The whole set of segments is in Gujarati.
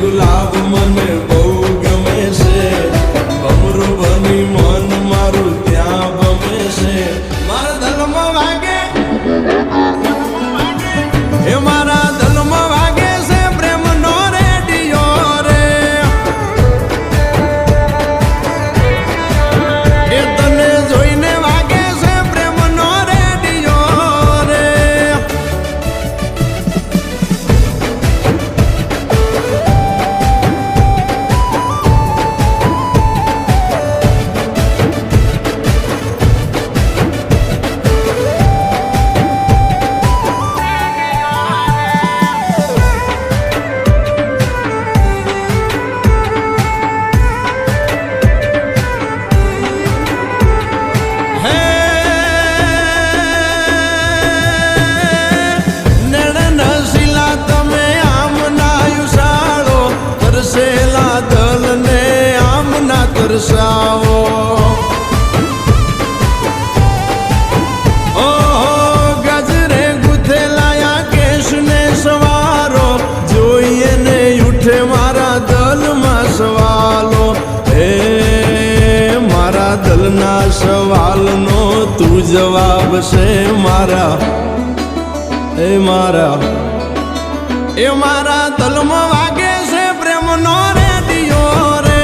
ગુલાબ મને બહુ ગમે છે, ભમરું બની મન મારું ત્યાં ગમે છે. મારા દલમાં વાગે એ મારા દલમાં વાગે છે પ્રેમનો રેડિયો રે. એ તને જોઈને વાગે છે પ્રેમનો રેડિયો રે. તરસાવો ઓહો ગજરે ગુથેલાયા કેશને સવારો, જોઈએ ને ઉઠે મારા દલમાં સવાલો. હે મારા દલના સવાલનો તું જવાબ છે મારા એ મારા દલમાં વાગે છે પ્રેમનો રેડિયો રે.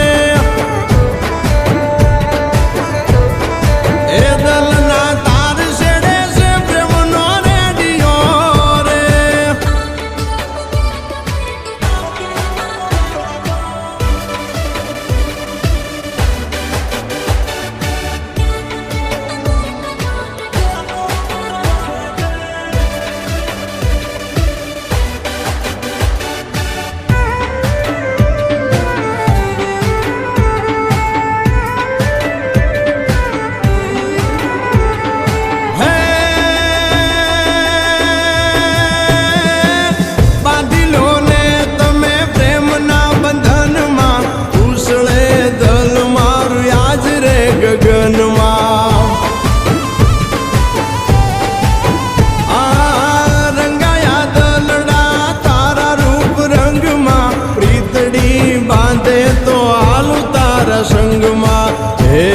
સંગમાં હે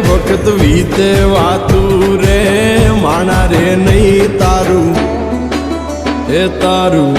વખત વીતે વાતું રે માણા રે નહીં તારું એ તારું